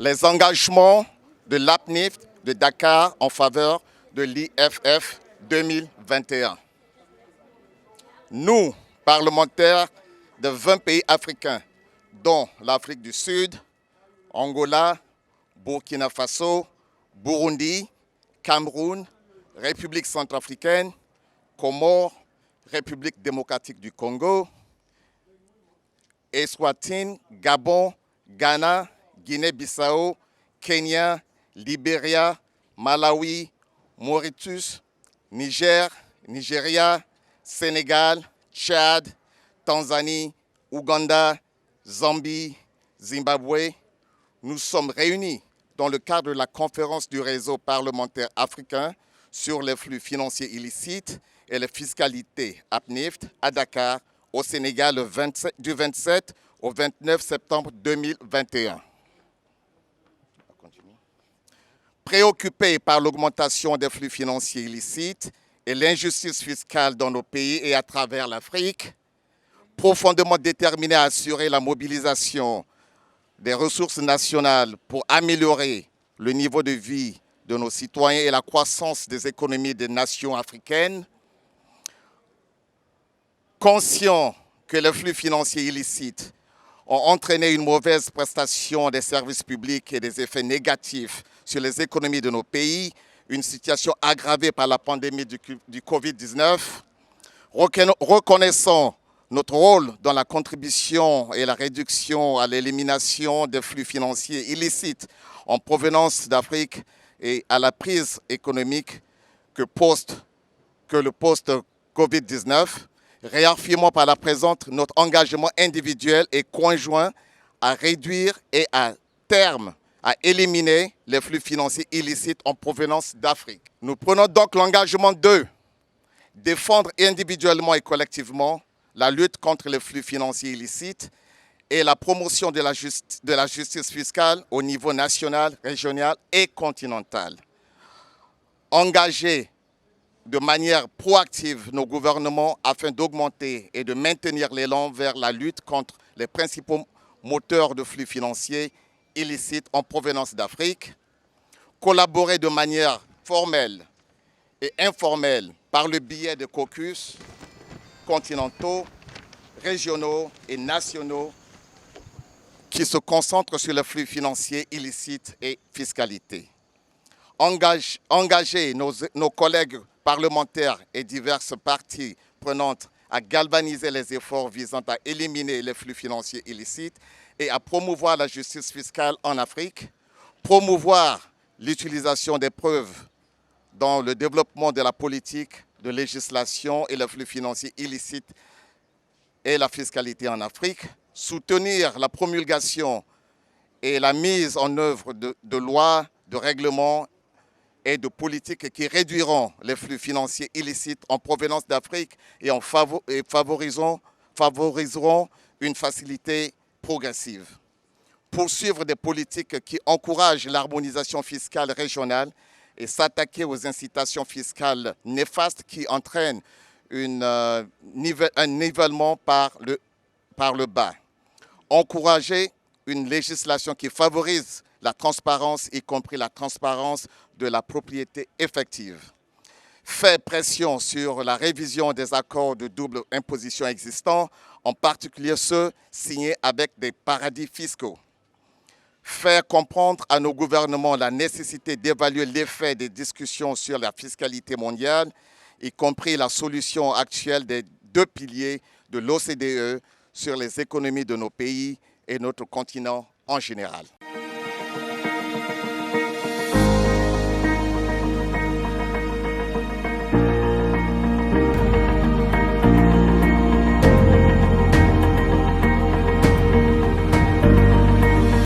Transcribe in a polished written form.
les engagements de l'APNIFT de Dakar en faveur de l'IFF 2021. Nous, parlementaires de 20 pays africains, dont l'Afrique du Sud, Angola, Burkina Faso, Burundi, Cameroun, République centrafricaine, Comores, République démocratique du Congo, Eswatini, Gabon, Ghana, Guinée-Bissau, Kenya, Libéria, Malawi, Mauritius, Niger, Nigeria, Sénégal, Tchad, Tanzanie, Ouganda, Zambie, Zimbabwe. Nous sommes réunis dans le cadre de la conférence du réseau parlementaire africain sur les flux financiers illicites et les fiscalités APNIFT à Dakar, au Sénégal, du 27 au 29 septembre 2021. Préoccupés par l'augmentation des flux financiers illicites et l'injustice fiscale dans nos pays et à travers l'Afrique, profondément déterminés à assurer la mobilisation des ressources nationales pour améliorer le niveau de vie de nos citoyens et la croissance des économies des nations africaines, conscients que les flux financiers illicites ont entraîné une mauvaise prestation des services publics et des effets négatifs sur les économies de nos pays, une situation aggravée par la pandémie du Covid-19, reconnaissant notre rôle dans la contribution et la réduction à l'élimination des flux financiers illicites en provenance d'Afrique et à la prise économique que le post-Covid-19, réaffirmant par la présente notre engagement individuel et conjoint à réduire et à terme à éliminer les flux financiers illicites en provenance d'Afrique. Nous prenons donc l'engagement de défendre individuellement et collectivement la lutte contre les flux financiers illicites et la promotion de la justice fiscale au niveau national, régional et continental. Engager de manière proactive nos gouvernements afin d'augmenter et de maintenir l'élan vers la lutte contre les principaux moteurs de flux financiers illicites en provenance d'Afrique. Collaborer de manière formelle et informelle par le biais de caucus continentaux, régionaux et nationaux qui se concentrent sur les flux financiers illicites et fiscalité. Engager nos collègues parlementaires et diverses parties prenantes à galvaniser les efforts visant à éliminer les flux financiers illicites et à promouvoir la justice fiscale en Afrique, promouvoir l'utilisation des preuves dans le développement de la politique de législation et les flux financiers illicites et la fiscalité en Afrique, soutenir la promulgation et la mise en œuvre de lois, de règlements et de politiques qui réduiront les flux financiers illicites en provenance d'Afrique et favoriseront une facilité progressive. Poursuivre des politiques qui encouragent l'harmonisation fiscale régionale et s'attaquer aux incitations fiscales néfastes qui entraînent un nivellement par le bas. Encourager une législation qui favorise la transparence, y compris la transparence de la propriété effective. Faire pression sur la révision des accords de double imposition existants, en particulier ceux signés avec des paradis fiscaux. Faire comprendre à nos gouvernements la nécessité d'évaluer l'effet des discussions sur la fiscalité mondiale, y compris la solution actuelle des deux piliers de l'OCDE sur les économies de nos pays et notre continent en général.